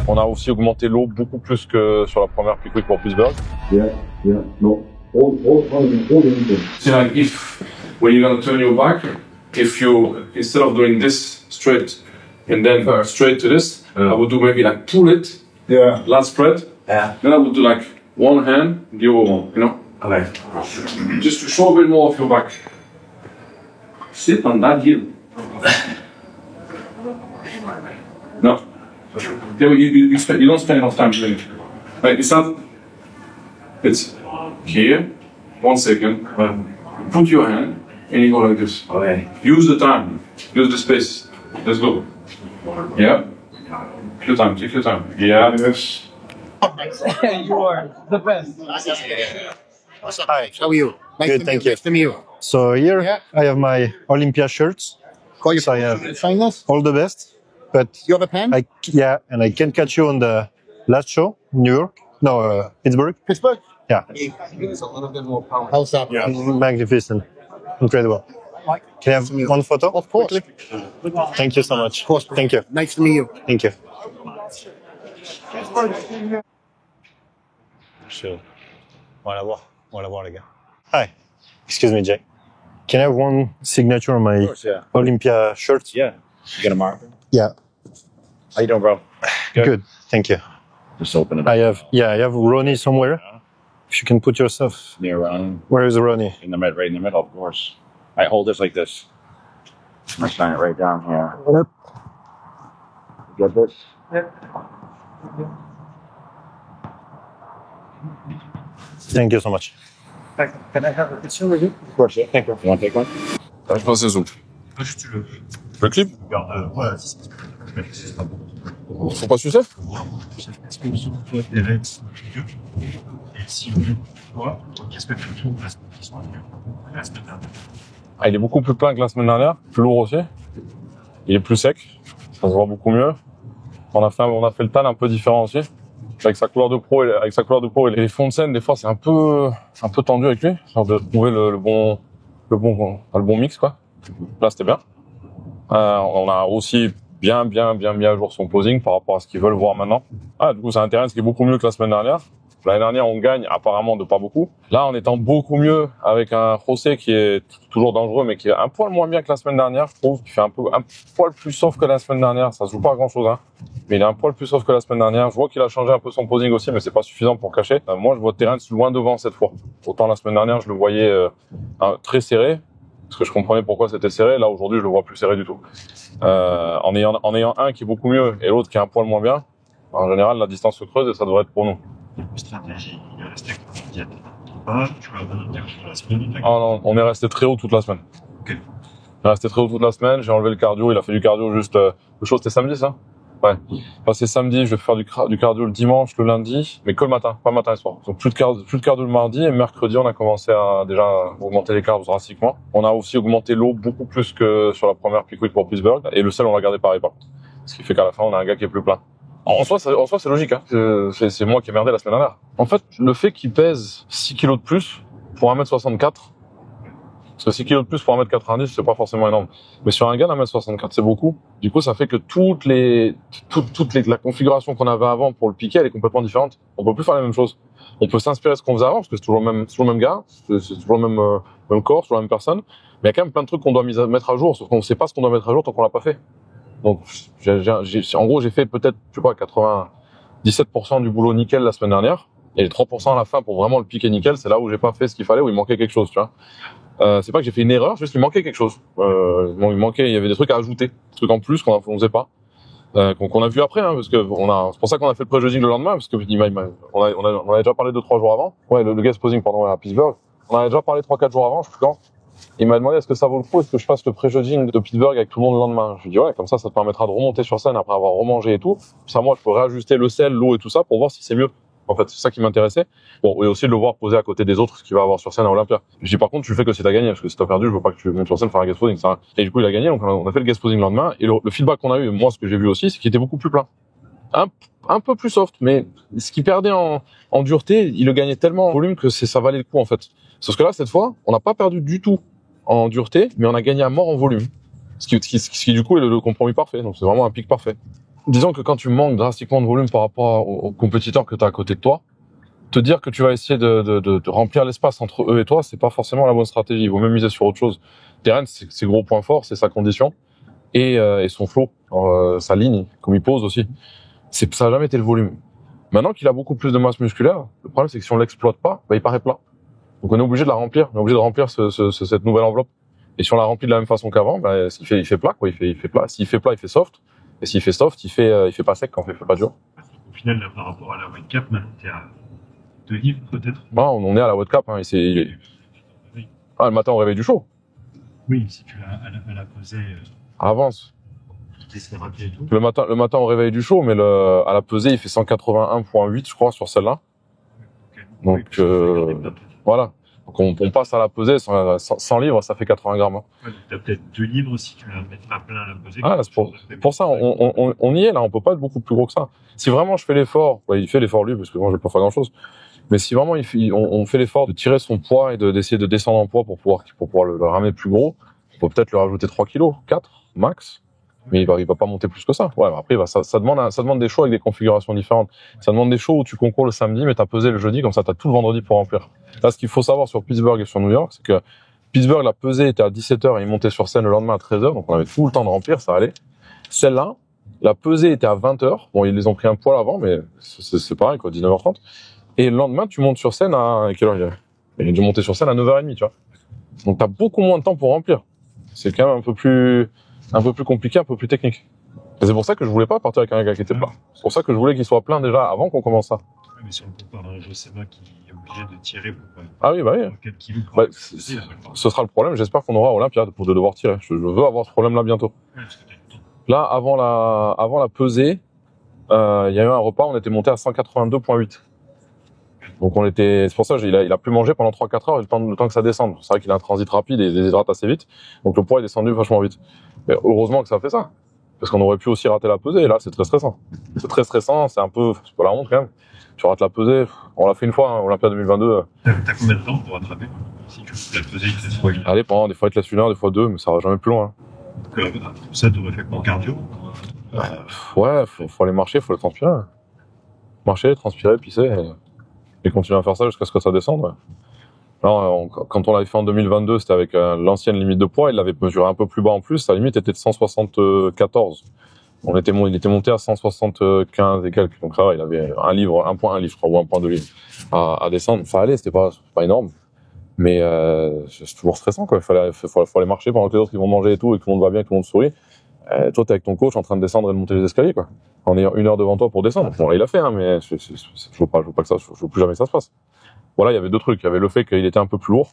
On a aussi augmenté l'eau beaucoup plus que sur la première Peak Week pour Pittsburgh. No. See, like if when you're gonna turn your back, if you instead of doing this straight and then straight to this, I would do maybe like pull it. Yeah. Last spread. Yeah. Then I would do like one hand, the other one, you know? Okay. Just to show a bit more of your back. Sit on that heel. No. Yeah, you don't spend enough time doing it. Like, it's not. It's here. 1 second. Put your hand and you go like this. Okay. Use the time. Use the space. Let's go. Yeah. Take your time. Take your time. Yeah. Yes. You are the best. Hi, how are you? Good, thank you. Nice to meet you. So here Yeah. I have my Olympia shirts. Call you. So I have Sign this. all the best, but You have a pen? and I can catch you on the last show, New York, Pittsburgh. Pittsburgh? Yeah, How's that? Yeah. magnificent, incredible. Can I have one photo? Of course. quickly? Thank you so much. Of course. Thank you. Nice to meet you. Thank you. Chill. On va la voir, les gars. Hi. Excuse me, Jay. Can I have one signature on my Yeah. Olympia shirt? Yeah. You got a marker? Yeah. How you doing, bro? Good. Thank you. Just open it up. I have Ronnie somewhere. If you can put yourself. Near around Where is Ronnie? in the mid, right in the middle, of course. I hold this like this. I sign it right down here. Yep. You get this? Thank you so much. Can I have a picture with you? Of course, yeah. Thank you. You want to take one? Je pense que c'est zoom. Le clip? Faut pas sucer? Ah, il est beaucoup plus plein que la semaine dernière, plus lourd aussi. Il est plus sec, ça se voit beaucoup mieux. On a fait le tan un peu différent aussi. Avec sa couleur de pro et les fonds de scène, des fois c'est un peu tendu avec lui. Genre de trouver le bon mix, quoi. Là c'était bien. On a aussi bien mis à jour son posing par rapport à ce qu'ils veulent voir maintenant. Du coup c'est un terrain qui est beaucoup mieux que la semaine dernière. L'année dernière on gagne apparemment de pas beaucoup. Là en étant beaucoup mieux avec un José qui est toujours dangereux mais qui est un poil moins bien que la semaine dernière, je trouve. Qui fait un poil plus soft que la semaine dernière. Ça se joue pas à grand chose, hein. Mais il est un poil plus soft que la semaine dernière. Je vois qu'il a changé un peu son posing aussi, mais c'est pas suffisant pour cacher. Moi, je vois Terrence loin devant cette fois. Autant la semaine dernière, je le voyais très serré, parce que je comprenais pourquoi c'était serré. Là, aujourd'hui, je le vois plus serré du tout. En ayant un qui est beaucoup mieux et l'autre qui est un poil moins bien, en général, la distance se creuse et ça devrait être pour nous. Stratégie, il est resté combien de temps? Tu vas revenir sur la semaine? Ah non, on est resté très haut toute la semaine. Ok. On est resté très haut toute la semaine. J'ai enlevé le cardio. Il a fait du cardio juste. Le show c'était samedi, ça? Ouais. Passé samedi, je vais faire du cardio le dimanche, le lundi, mais que le matin, pas matin et soir. Donc plus de cardio le mardi et mercredi, on a commencé à déjà augmenter les carbs drastiquement. On a aussi augmenté l'eau beaucoup plus que sur la première Peak Week pour Pittsburgh et le sel on l'a gardé pareil par contre. Ce qui fait qu'à la fin, on a un gars qui est plus plein. En soi, c'est logique, hein. C'est moi qui ai merdé la semaine dernière. En fait, le fait qu'il pèse 6 kilos de plus pour 1m64, parce que 6 kilos de plus pour 1m90, c'est pas forcément énorme. Mais sur un gars d'1m64, c'est beaucoup. Du coup, ça fait que la configuration qu'on avait avant pour le piqué, elle est complètement différente. On peut plus faire la même chose. On peut s'inspirer de ce qu'on faisait avant, parce que c'est toujours le même gars, c'est toujours le même corps, toujours la même personne. Mais il y a quand même plein de trucs qu'on doit mettre à jour, sauf qu'on ne sait pas ce qu'on doit mettre à jour tant qu'on l'a pas fait. Donc, en gros, j'ai fait peut-être, 97% du boulot nickel la semaine dernière. Et les 3% à la fin pour vraiment le piquer nickel, c'est là où j'ai pas fait ce qu'il fallait, où il manquait quelque chose, tu vois. C'est pas que j'ai fait une erreur, juste il manquait quelque chose. Il y avait des trucs à ajouter, des trucs en plus qu'on faisait pas, qu'on a vu après, hein, parce que c'est pour ça qu'on a fait le pré-judging le lendemain, parce que on avait déjà parlé 2-3 jours avant. Ouais, le guest posing, pardon, à Pittsburgh. On avait déjà parlé 3-4 jours avant, je sais plus quand. Il m'a demandé est-ce que ça vaut le coup, est-ce que je fasse le pré-judging de Pittsburgh avec tout le monde le lendemain. Je lui ai dit ouais, comme ça te permettra de remonter sur scène après avoir remangé et tout. Ça, moi, je peux réajuster le sel, l'eau et tout ça pour voir si c'est mieux. En fait, c'est ça qui m'intéressait. Bon, et aussi de le voir poser à côté des autres, ce qu'il va avoir sur scène à Olympia. Je dis par contre, tu le fais que si t'as gagné, parce que si t'as perdu, je veux pas que tu montes sur scène faire un guest posing. Ça. Et du coup, il a gagné, donc on a fait le guest posing le lendemain. Et le feedback qu'on a eu, moi, ce que j'ai vu aussi, c'est qu'il était beaucoup plus plein. Un peu plus soft, mais ce qu'il perdait en dureté, il le gagnait tellement en volume que ça valait le coup, en fait. Sauf que là, cette fois, on n'a pas perdu du tout en dureté, mais on a gagné à mort en volume. Ce qui du coup est le compromis parfait. Donc c'est vraiment un pic parfait. Disons que quand tu manques drastiquement de volume par rapport aux compétiteurs que tu as à côté de toi, te dire que tu vas essayer de remplir l'espace entre eux et toi, c'est pas forcément la bonne stratégie. Il vaut même miser sur autre chose. Terence, ses gros points forts, c'est sa condition et son flow, sa ligne, comme il pose aussi. Ça n'a jamais été le volume. Maintenant qu'il a beaucoup plus de masse musculaire, le problème c'est que si on l'exploite pas, il paraît plat. Donc on est obligé de la remplir, on est obligé de remplir cette nouvelle enveloppe. Et si on la remplit de la même façon qu'avant, il fait plat, quoi. Il fait plat. S'il fait plat, il fait soft. Et s'il fait soft, il fait pas sec quand il fait pas dur. Au final, là, par rapport à la weight cap, maintenant, t'es à 2 livres peut-être. Bah, on est à la weight cap. Hein, le matin au réveil du show. Oui, si tu l'as à la pesée, Avance. t'es raté et tout. Le matin au réveil du show, mais à la pesée, il fait 181,8, je crois, sur celle-là. Okay. Donc, voilà. Donc on passe à la pesée, 100 livres, ça fait 80 grammes. Hein. Ouais, t'as peut-être 2 livres si tu la mets pas plein à la pesée. Ah, c'est pour ça, on y est là, on peut pas être beaucoup plus gros que ça. Si vraiment je fais l'effort, il fait l'effort lui, parce que moi je vais pas faire grand chose, mais si vraiment on fait l'effort de tirer son poids et d'essayer de descendre en poids pour pouvoir le ramener plus gros, on peut peut-être lui rajouter 3 kilos, 4 max, mais il va pas monter plus que ça. Ouais, après ça demande des shows avec des configurations différentes. Ça demande des shows où tu concours le samedi, mais t'as pesé le jeudi, comme ça t'as tout le vendredi pour remplir. Là, ce qu'il faut savoir sur Pittsburgh et sur New York, c'est que Pittsburgh, la pesée était à 17h et il montait sur scène le lendemain à 13h, donc on avait tout le temps de remplir, ça allait. Celle-là, la pesée était à 20h. Bon, ils les ont pris un poil avant, mais c'est pareil, quoi, 19h30. Et le lendemain, tu montes sur scène à quelle heure il a dû monter sur scène à 9h30, tu vois. Donc t'as beaucoup moins de temps pour remplir. C'est quand même un peu plus compliqué, un peu plus technique. Et c'est pour ça que je voulais pas partir avec un gars qui était plat. C'est pour ça que je voulais qu'il soit plein déjà avant qu'on commence ça. Mais si on compare à un Josema qui est obligé de tirer pour Ah oui, bah oui. 4 kilos. Ce sera le problème. J'espère qu'on aura à Olympia pour devoir tirer. Je veux avoir ce problème-là bientôt. Là, avant la pesée, il y a eu un repas, on était monté à 182,8. Donc c'est pour ça qu'il a plus mangé pendant 3-4 heures, le temps que ça descende. C'est vrai qu'il a un transit rapide et il déshydrate assez vite. Donc le poids est descendu vachement vite. Mais heureusement que ça fait ça. Parce qu'on aurait pu aussi rater la pesée, et là, c'est très stressant. C'est très stressant, c'est pas la honte quand même. Tu rates la pesée, on l'a fait une fois, hein, Olympia 2022. T'as combien de temps pour rattraper? Si tu veux la pesée, il te laisse Ça dépend, des fois il te laisse 1 heure, des fois 2, mais ça va jamais plus loin. Donc, ça, t'aurais fait quoi en cardio? Ouais, faut aller marcher, faut le transpirer. Marcher, transpirer, pisser, et continuer à faire ça jusqu'à ce que ça descende. Ouais. Là, quand on l'avait fait en 2022, c'était avec l'ancienne limite de poids, il l'avait mesuré un peu plus bas en plus, sa limite était de 174. Il était monté à 175 et quelques, donc ça va, il avait 1 livre, 1,1 livre, je crois, ou 1,2 livre à descendre. Ça allait, c'était pas énorme, mais c'est toujours stressant, quoi. Faut aller marcher pendant que les autres ils vont manger et tout, et que tout le monde va bien, que tout le monde sourit. Toi, t'es avec ton coach en train de descendre et de monter les escaliers, quoi. En ayant 1 heure devant toi pour descendre. Bon, là, il a fait, hein, mais je veux pas que ça, je veux plus jamais que ça se passe. Voilà, il y avait 2 trucs. Il y avait le fait qu'il était un peu plus lourd,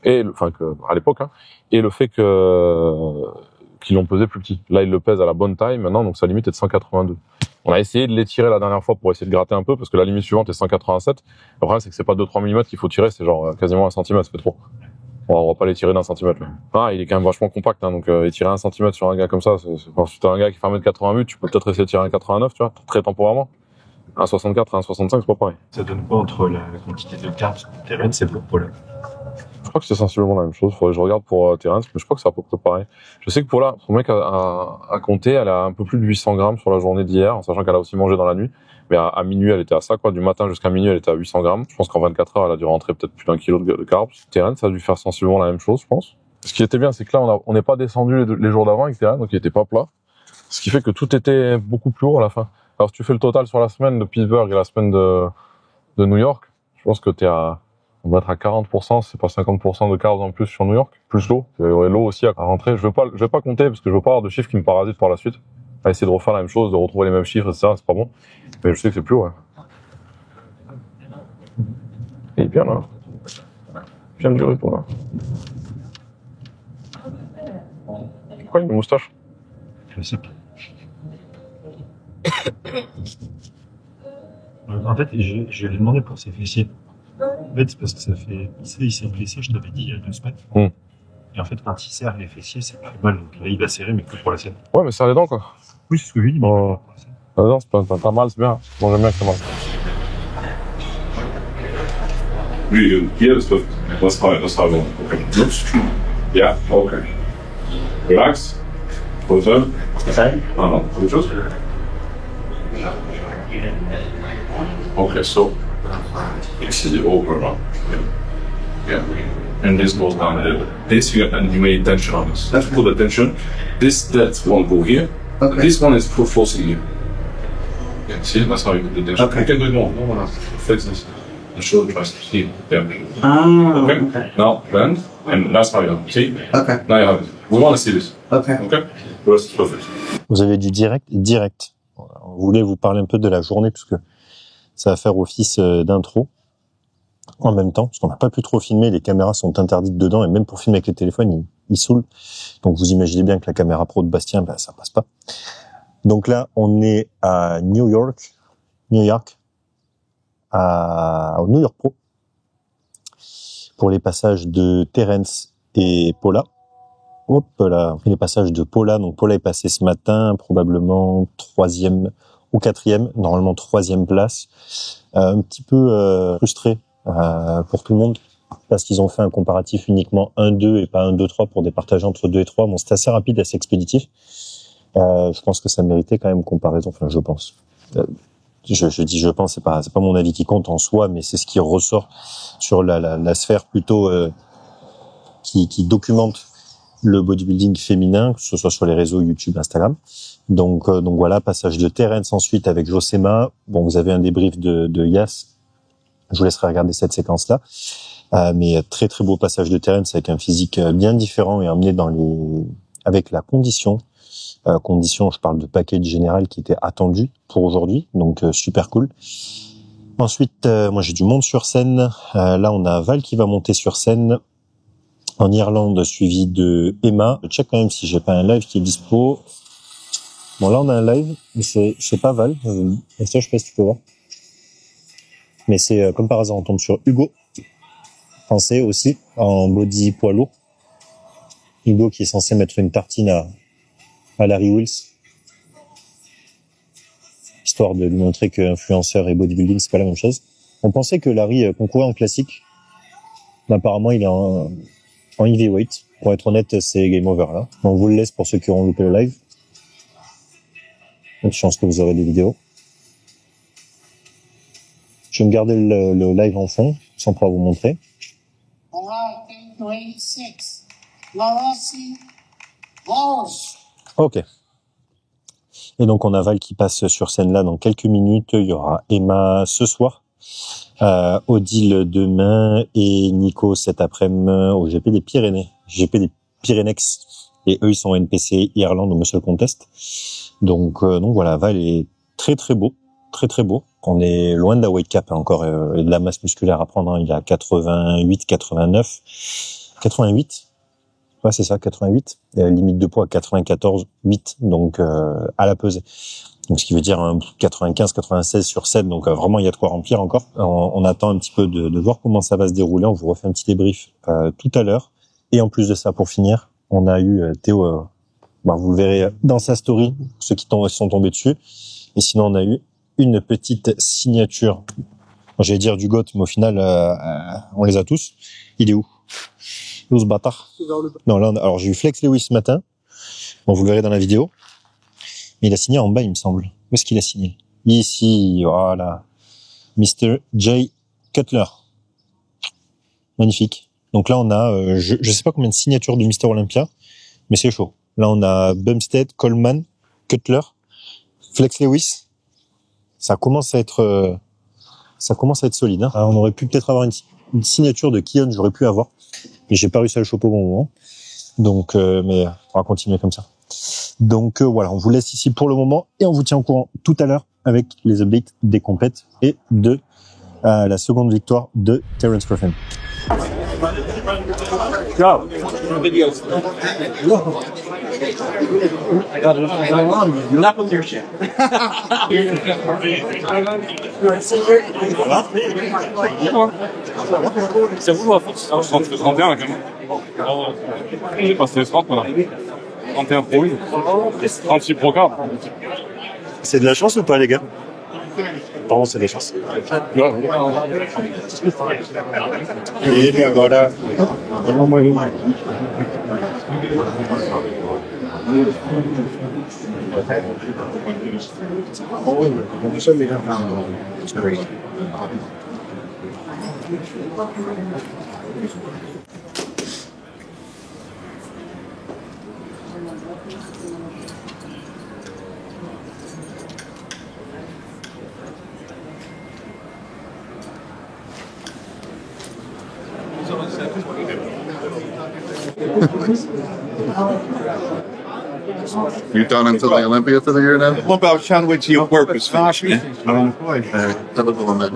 à l'époque, hein, et le fait qu'ils l'ont pesé plus petit. Là, il le pèse à la bonne taille maintenant, donc sa limite est de 182. On a essayé de l'étirer la dernière fois pour essayer de gratter un peu, parce que la limite suivante est 187. Le problème, c'est que c'est pas 2-3 mm qu'il faut tirer, c'est genre quasiment 1 cm, ça fait trop. On va pas l'étirer d'1 centimètre, là. Ah, il est quand même vachement compact, hein, donc étirer 1 cm sur un gars comme ça, si t'as un gars qui fait 1m88, tu peux peut-être essayer de tirer un 89, tu vois, très temporairement. Un 64 et un 65, c'est pas pareil. Ça donne quoi entre la quantité de carbs Terence et pour Paul? Je crois que c'est sensiblement la même chose. Faudrait que je regarde pour Terence, mais je crois que c'est à peu près pareil. Je sais que pour son mec à compter, elle a un peu plus de 800 grammes sur la journée d'hier, en sachant qu'elle a aussi mangé dans la nuit. Mais à minuit, elle était à ça, quoi. Du matin jusqu'à minuit, elle était à 800 grammes. Je pense qu'en 24 heures, elle a dû rentrer peut-être plus d'1 kilo de carbs. Terence, ça a dû faire sensiblement la même chose, je pense. Ce qui était bien, c'est que là, on n'est pas descendu les jours d'avant avec Terence, donc il était pas plat. Ce qui fait que tout était beaucoup plus lourd à la fin. Alors, si tu fais le total sur la semaine de Pittsburgh et la semaine de New York, je pense que on va être à 40%, c'est pas 50% de carbs en plus sur New York, plus l'eau. Et l'eau aussi à rentrer. Je vais pas compter parce que je veux pas avoir de chiffres qui me parasitent par la suite. À essayer de refaire la même chose, de retrouver les mêmes chiffres, etc. C'est pas bon. Mais je sais que c'est plus haut, ouais. Il est bien, là. Bien duré, pour là. Pourquoi il a une moustache? Je sais pas. En fait, je lui ai demandé pour ses fessiers. En fait, c'est parce que il s'est blessé, je t'avais dit, il y a 2 semaines. Et en fait, quand il serre les fessiers, c'est plus mal. Donc là, il va serrer, mais que pour la scène. Ouais, mais serre les dents, quoi. Oui, c'est ce que je lui dis, mais pour la scène. Non, c'est pas mal, c'est bien. Bon, j'aime bien que c'est mal. Really good. Yeah, that's good. Let's try it. Okay. Oops. Yeah, okay. Relax. Pose up. Non, autre chose. Okay, so this is the overall. Yeah. And this goes down a little bit. This and you made tension on this. Let's put the tension. That won't go here. Okay. This one is forcing you. Yeah, see, that's how you put the tension. Okay. You can do it more. No, flex this. And show the trust. See? Yeah. Ah, Okay. Now bend, and that's how you have it. See? Okay. Now you have it. We want to see this. Okay. Okay? The rest is perfect. Vous avez du direct. On voulait vous parler un peu de la journée parce que ça va faire office d'intro en même temps, parce qu'on n'a pas pu trop filmer, les caméras sont interdites dedans et même pour filmer avec les téléphones, ils saoulent. Donc vous imaginez bien que la caméra pro de Bastien, ben, ça passe pas. Donc là, on est à New York, au New York Pro, pour les passages de Terence et Paula. Hop là, les passages de Paula. Donc Paula est passée ce matin, probablement 3e ou 4e, normalement 3e place. Un petit peu frustré pour tout le monde parce qu'ils ont fait un comparatif uniquement 1-2 et pas 1-2-3 pour départager entre 2 et 3. Bon, c'est assez rapide, assez expéditif. Je pense que ça méritait quand même comparaison. Enfin, je pense. Je dis je pense, c'est pas mon avis qui compte en soi, mais c'est ce qui ressort sur la sphère plutôt qui documente le bodybuilding féminin, que ce soit sur les réseaux YouTube, Instagram. Donc voilà, passage de Terence ensuite avec Josema. Bon, vous avez un débrief de Yas. Je vous laisserai regarder cette séquence-là. Mais très très beau passage de Terence avec un physique bien différent et emmené avec la condition, je parle de package général qui était attendu pour aujourd'hui, donc super cool. Ensuite, moi j'ai du monde sur scène. Là, on a Val qui va monter sur scène en Irlande, suivi de Emma. Je check quand même si j'ai pas un live qui est dispo. Bon, là on a un live, mais c'est pas Val. Ça, je sais pas si tu peux voir. Mais c'est comme par hasard, on tombe sur Hugo, français aussi, en body poids lourd. Hugo qui est censé mettre une tartine à Larry Wills, histoire de lui montrer que influenceur et bodybuilding c'est pas la même chose. On pensait que Larry concourait en classique, mais apparemment il est en heavyweight. Pour être honnête, c'est game over là. On vous le laisse pour ceux qui auront loupé le live. Bonne chance que vous aurez des vidéos. Je vais me garder le live en fond, sans pouvoir vous montrer. Ok. Et donc on a Val qui passe sur scène là dans quelques minutes. Il y aura Emma ce soir, Odile demain et Nico cet après-midi au GP des Pyrénées. GP des Pyrénex. Et eux ils sont en NPC Irlande au Muscle Contest. Donc voilà, Val est très très beau. Très très beau. On est loin de la weight cap encore et de la masse musculaire à prendre. Il a 88, 89, 88. Ouais, c'est ça, 88. Limite de poids à 94, 8. Donc à la pesée. Donc ce qui veut dire 95, 96 sur 7. Donc vraiment il y a de quoi remplir encore. On attend un petit peu de voir comment ça va se dérouler. On vous refait un petit débrief tout à l'heure. Et en plus de ça, pour finir, on a eu Théo. Vous le verrez dans sa story, ceux qui sont tombés dessus. Et sinon on a eu une petite signature. J'allais dire du GOAT, mais au final, on les a tous. Il est où? Il est où ce bâtard? Non, là, alors j'ai eu Flex Lewis ce matin. Bon, vous le verrez dans la vidéo. Mais il a signé en bas, il me semble. Où est-ce qu'il a signé? Ici, voilà. Mr. Jay Cutler. Magnifique. Donc là, on a, je sais pas combien de signatures de Mr. Olympia, mais c'est chaud. Là, on a Bumstead, Coleman, Cutler, Flex Lewis. Ça commence à être solide. Hein. Alors, on aurait pu peut-être avoir une signature de Kion, j'aurais pu avoir, mais j'ai pas réussi à le choper au bon moment. Donc, mais on va continuer comme ça. Donc voilà, on vous laisse ici pour le moment et on vous tient au courant tout à l'heure avec les updates des compètes et de la seconde victoire de Terence Griffin. Go. Videos. I got it. Not with your shit. C'est vous à force. Je rentre 31 quand même. J'ai passé les 30 maintenant. 31 Pro, 36 Pro 4. C'est de la chance ou pas, les gars? Pardon, c'est des chances. E agora. You done until the Olympia for the year now? What about trying to wait till your work is finished, man? That was a limit.